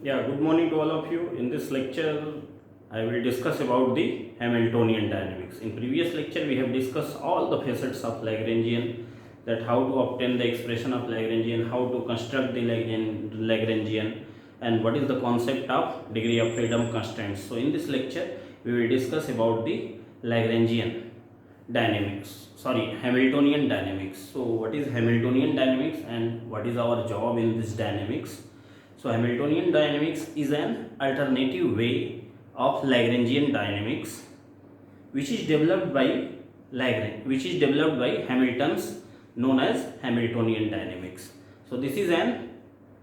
Yeah, good morning to all of you. In this lecture, I will discuss about the Hamiltonian dynamics. In previous lecture, we have discussed all the facets of Lagrangian, that how to obtain the expression of Lagrangian, how to construct the Lagrangian, and what is the concept of degree of freedom constraints. So in this lecture, we will discuss about the Lagrangian dynamics. Hamiltonian dynamics. So what is Hamiltonian dynamics and what is our job in this dynamics? So Hamiltonian dynamics is an alternative way of Lagrangian dynamics which is developed by Hamilton's known as Hamiltonian dynamics. So this is an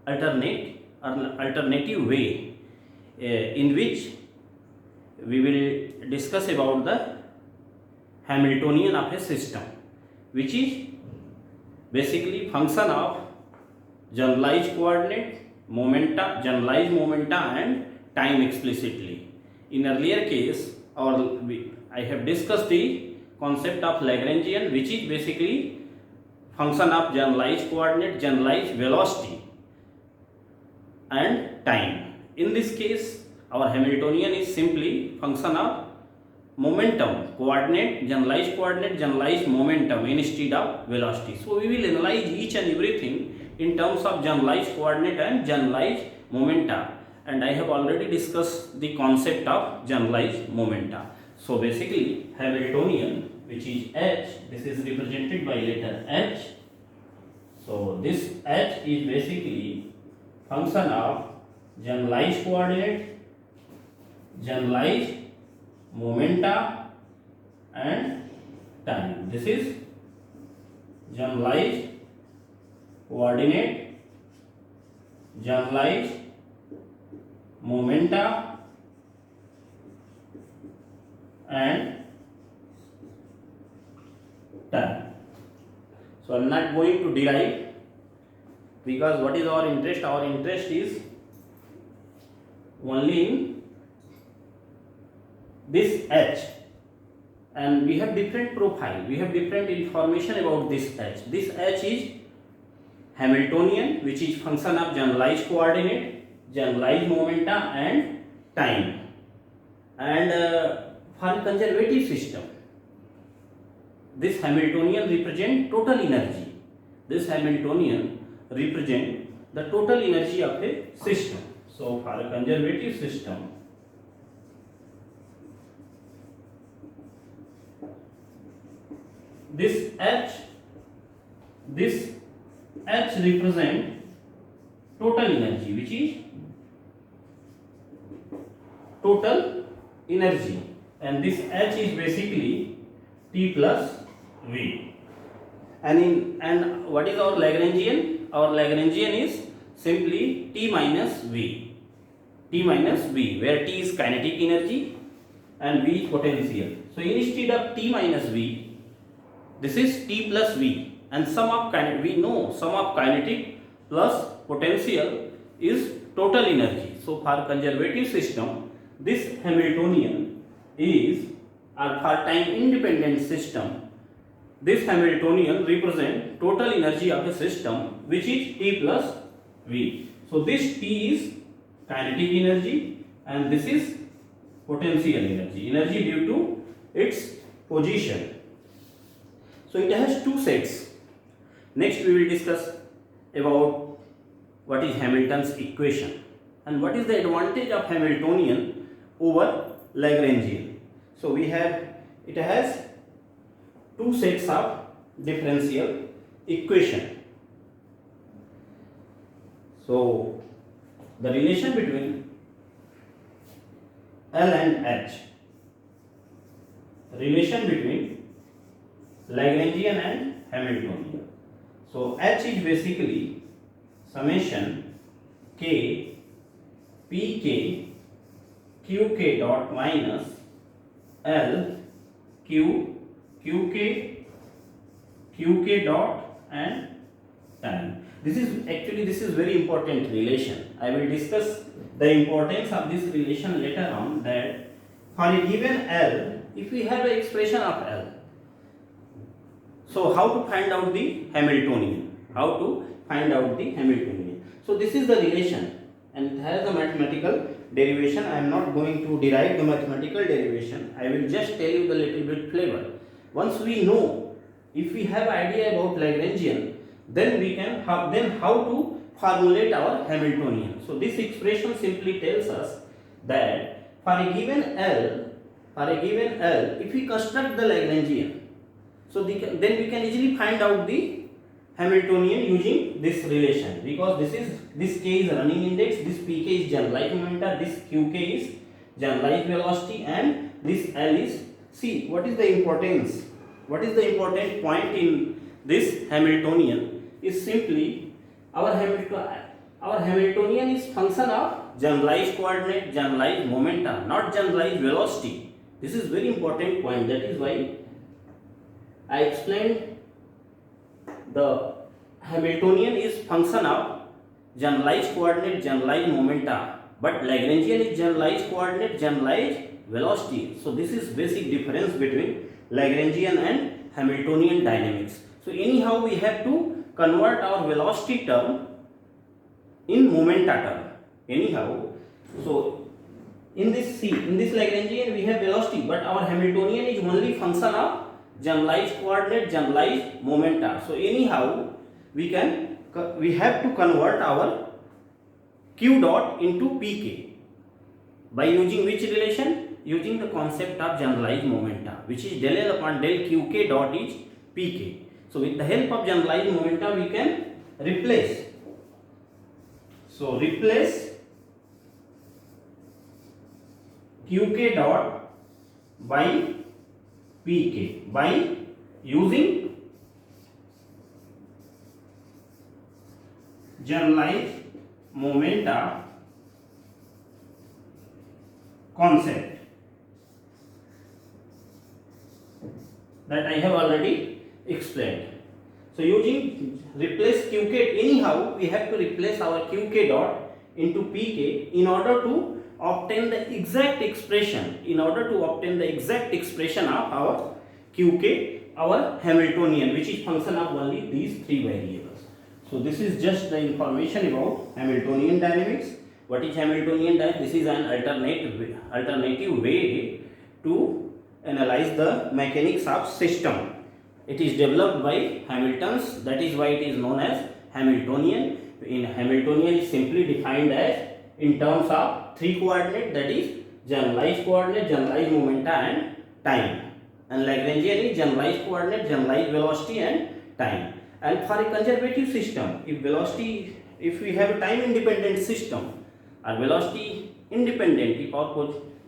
alternative way in which we will discuss about the Hamiltonian of a system, which is basically function of generalized generalized momenta and time explicitly. In earlier case, I have discussed the concept of Lagrangian, which is basically function of generalized coordinate, generalized velocity and time. In this case, our Hamiltonian is simply function of momentum, generalized momentum instead of velocity. So we will analyze each and everything in terms of generalized coordinate and generalized momenta, and I have already discussed the concept of generalized momenta. So basically Hamiltonian, which is H, this is represented by letter H. So this H is basically function of generalized coordinate, generalized momenta and time. This is generalized coordinate, generalized momenta and time. So I am not going to derive, because what is our interest? Our interest is only in this H, and we have different profile, we have different information about this H. This H is Hamiltonian, which is function of generalized coordinate, generalized momenta and time. And for conservative system, this Hamiltonian represent total energy. This Hamiltonian represent the total energy of a system. So for a conservative system, this H represent total energy, which is total energy, and this H is basically T plus V. And what is our Lagrangian? Our Lagrangian is simply T minus V. T minus V, where T is kinetic energy and V is potential. So instead of T minus V, this is T plus V, and sum of kinetic, we know sum of kinetic plus potential is total energy. So for conservative system, this Hamiltonian is, or for time independent system, this Hamiltonian represent total energy of the system, which is T plus V. So this T is kinetic energy and this is potential energy due to its position. So it has two sets. Next we will discuss about what is Hamilton's equation and what is the advantage of Hamiltonian over Lagrangian. So it has two sets of differential equation. So the relation between L and H, relation between Lagrangian and Hamiltonian. So H is basically summation K Pk Qk dot minus L Q Qk dot and time. This is very important relation. I will discuss the importance of this relation later on, that for a given L, if we have an expression of L, so how to find out the Hamiltonian? So this is the relation and it has a mathematical derivation. I am not going to derive the mathematical derivation. I will just tell you the little bit flavor. Once we know, if we have idea about Lagrangian, then we can how to formulate our Hamiltonian. So this expression simply tells us that for a given L, if we construct the Lagrangian, so then we can easily find out the Hamiltonian using this relation, because this k is running index, this pk is generalized momentum, this qk is generalized velocity, and this L is C. What is the importance? What is the important point in this Hamiltonian? Is simply our Hamiltonian is function of generalized coordinate, generalized momentum, not generalized velocity. This is very important point. That is why I explained the Hamiltonian is function of generalized coordinate, generalized momentum, but Lagrangian is generalized coordinate, generalized velocity. So this is basic difference between Lagrangian and Hamiltonian dynamics. So anyhow we have to convert our velocity term in momenta term. Anyhow, so in this Lagrangian we have velocity, but our Hamiltonian is only function of generalized coordinate, generalized momenta. So anyhow we have to convert our q dot into pk by using which relation? Using the concept of generalized momenta, which is del L upon del qk dot is pk. So with the help of generalized momenta we can replace. So replace qk dot by pk by using generalized momenta concept that I have already explained. So using replace qk, anyhow we have to replace our qk dot into pk in order to obtain the exact expression, of our qk, our Hamiltonian, which is function of only these three variables. So this is just the information about Hamiltonian dynamics. What is Hamiltonian dynamics? This is an alternative way to analyze the mechanics of system. It is developed by Hamiltons. That is why it is known as Hamiltonian. In Hamiltonian is simply defined as in terms of three coordinate, that is generalized coordinate, generalized momenta and time. And Lagrangian is generalized coordinate, generalized velocity and time. And for a conservative system, if we have a time independent system or velocity independent, if our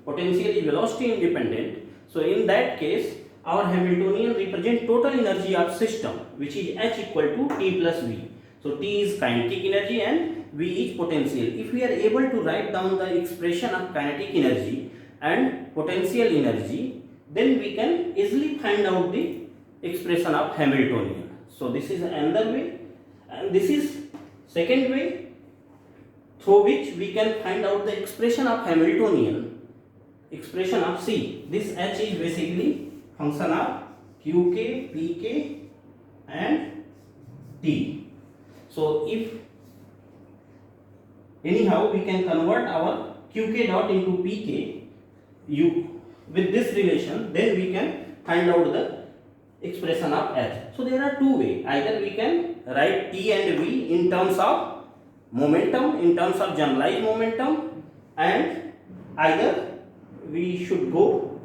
potential is velocity independent, so in that case our Hamiltonian represent total energy of system, which is H equal to T plus V. So T is kinetic energy and V is potential. If we are able to write down the expression of kinetic energy and potential energy, then we can easily find out the expression of Hamiltonian. So this is another way, and this is second way through which we can find out the expression of Hamiltonian, expression of C. This H is basically function of qk, pk and t. So if anyhow we can convert our qk dot into pk with this relation, then we can find out the expression of H. So there are two ways. Either we can write T and V in terms of momentum, in terms of generalized momentum, and either we should go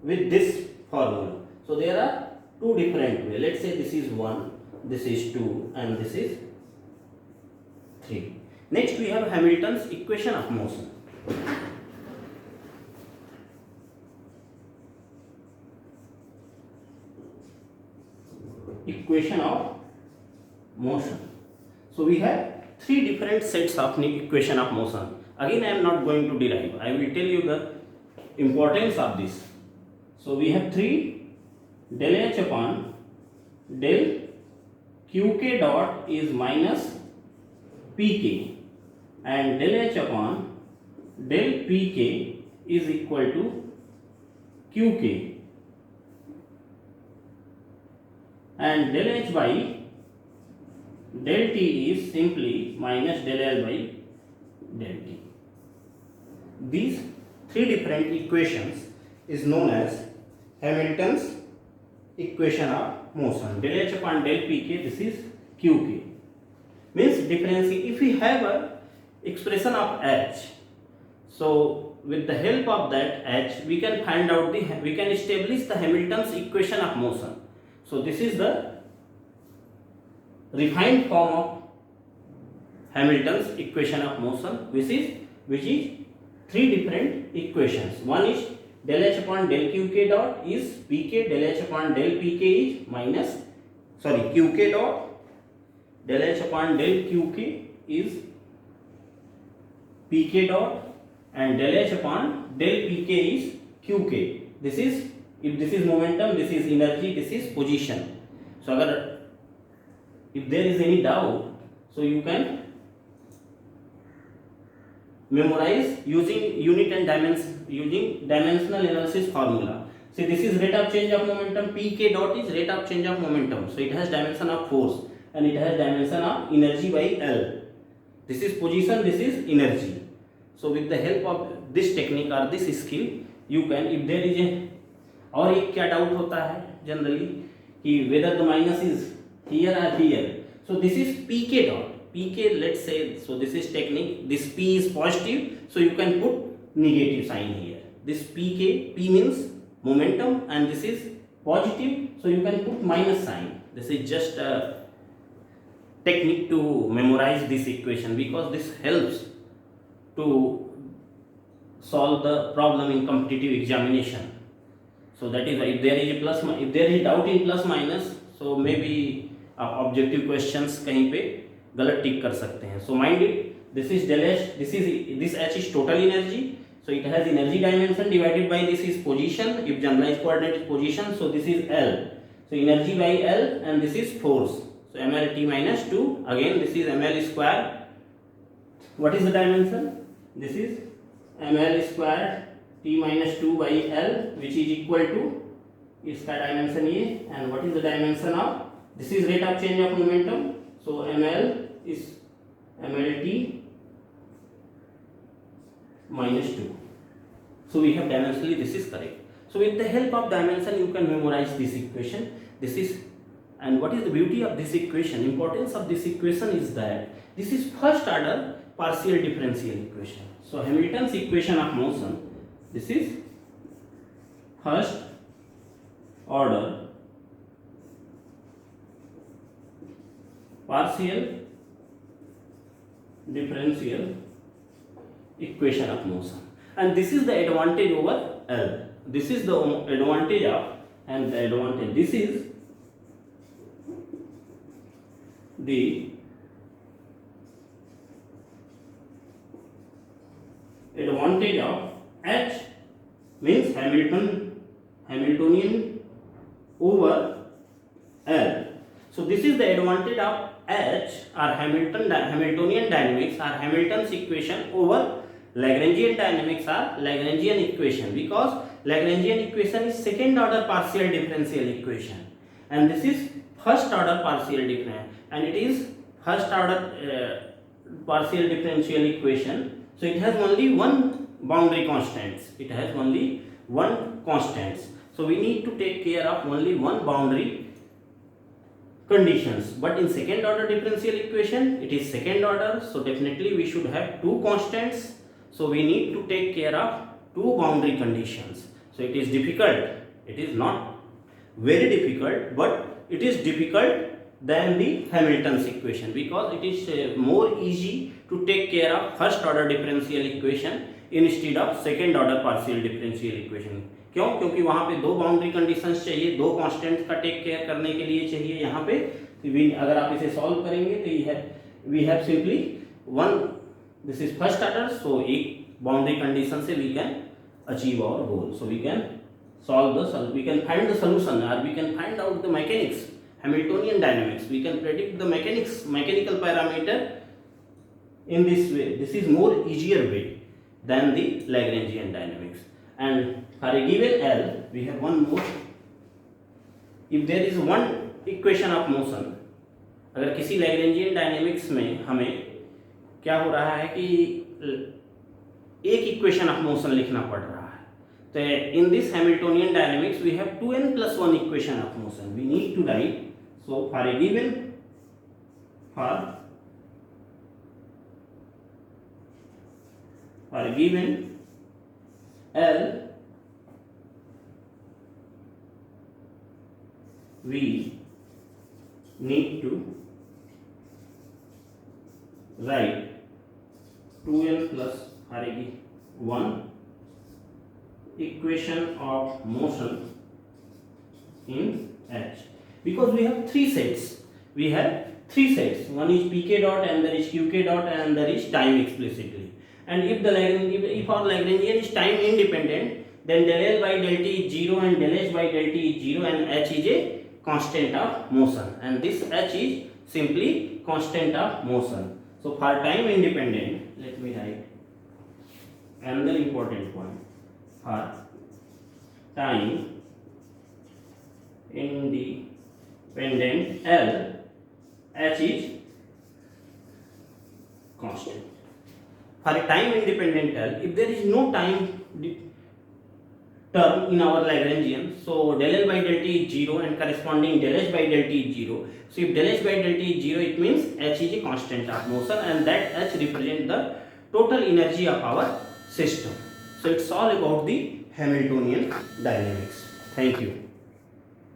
with this formula. So there are two different ways. Let's say this is 1, this is 2 and this is 3. Next we have Hamilton's equation of motion. Equation of motion. So we have three different sets of equation of motion. Again I am not going to derive. I will tell you the importance of this. So we have 3 del H upon del qk dot is minus pk and del H upon del pk is equal to qk, and del H by del T is simply minus del L by del t. These three different equations is known as Hamilton's equation of motion. Del h upon del pk, this is qk. Means differentiate. If we have a expression of h, so with the help of that h, we can find out we can establish the Hamilton's equation of motion. So this is the refined form of Hamilton's equation of motion, which is three different equations. One is del h upon del qk dot is pk, del h upon del pk is minus, qk dot del h upon del qk is pk dot, and del h upon del pk is qk. This is, if this is momentum, this is energy, this is position. So agar if there is any doubt, so you can memorize using unit and dimensional analysis formula. See, this is rate of change of momentum. Pk dot is rate of change of momentum. So it has dimension of force and it has dimension of energy by L. This is position, this is energy. So with the help of this technique or this skill, you can, if there is a, और एक क्या doubt होता है generally कि whether the minus is here or here. So this is pk dot. Pk, let's say, so this is technique. This p is positive, so you can put negative sign here. This pk, p means momentum, and this is positive, so you can put minus sign. This is just a technique to memorize this equation, because this helps to solve the problem in competitive examination. So that is why if there is a plus, if there is doubt in plus minus, so maybe आप objective questions कहीं पे गलत टिक कर सकते हैं. So mind it, this is del h, this h is total energy, so it has energy dimension divided by this is position. If generalized coordinate is position, so this is L, so energy by L, and this is force, so ml t minus 2. Again this is ml square. What is the dimension? This is ml square t minus 2 by L, which is equal to, इसका dimension ये, and what is the dimension of, this is rate of change of momentum, so ml is mlt minus 2. So we have dimensionally this is correct. So with the help of dimension you can memorize this equation. This is, and what is the beauty of this equation, importance of this equation is that this is first order partial differential equation. So Hamilton's equation of motion, this is first order partial differential equation of motion, and this is the advantage over L. This is the advantage of, and the advantage, this is the advantage of H, means Hamiltonian over L. So this is the advantage of H, or Hamiltonian dynamics, or Hamilton's equation over Lagrangian dynamics, or Lagrangian equation, because Lagrangian equation is second order partial differential equation, and this is first order partial differential, and it is first order partial differential equation. So it has only one boundary constants. It has only one constants. So we need to take care of only one boundary conditions. But in second order differential equation, it is second order, so definitely we should have two constants. So we need to take care of two boundary conditions. So it is difficult. It is not very difficult, but it is difficult than the Hamilton's equation, because it is more easy to take care of first order differential equation instead of second order partial differential equation. क्यों? क्योंकि वहाँ पे दो boundary conditions चाहिए, दो constants का take care करने के लिए चाहिए. यहाँ पे अगर आप इसे सॉल्व करेंगे तो we have simply one, this is first order, so एक बाउंड्री कंडीशन से we can achieve our goal. So we can we can find the solution, or we can find out the mechanics, Hamiltonian dynamics. We can predict the mechanical parameter in this way. This is more easier way than the Lagrangian dynamics. And for a given L, we have one more. If there is one equation of motion, अगर किसी Lagrangian dynamics में हमें क्या हो रहा है कि एक इक्वेशन ऑफ मोशन लिखना पड़ रहा है. तो in this Hamiltonian dynamics we have 2n+1 equation of motion. We need to write. So for a given L, we need to write 2n+1 equation of motion in H, because we have three sets. One is pk dot, and there is qk dot, and there is time explicitly. And if our Lagrangian is time independent, then del L by del T is 0 and del H by del T is 0, and H is a constant of motion, and this H is simply constant of motion. So for time independent, let me write another important point. For time independent L, H is constant. For a time independent L, if there is no time term in our Lagrangian, so del L by del T is 0 and corresponding del H by del T is 0. So if del H by del T is 0, it means H is a constant of motion, and that H represents the total energy of our system. So it's all about the Hamiltonian dynamics. Thank you.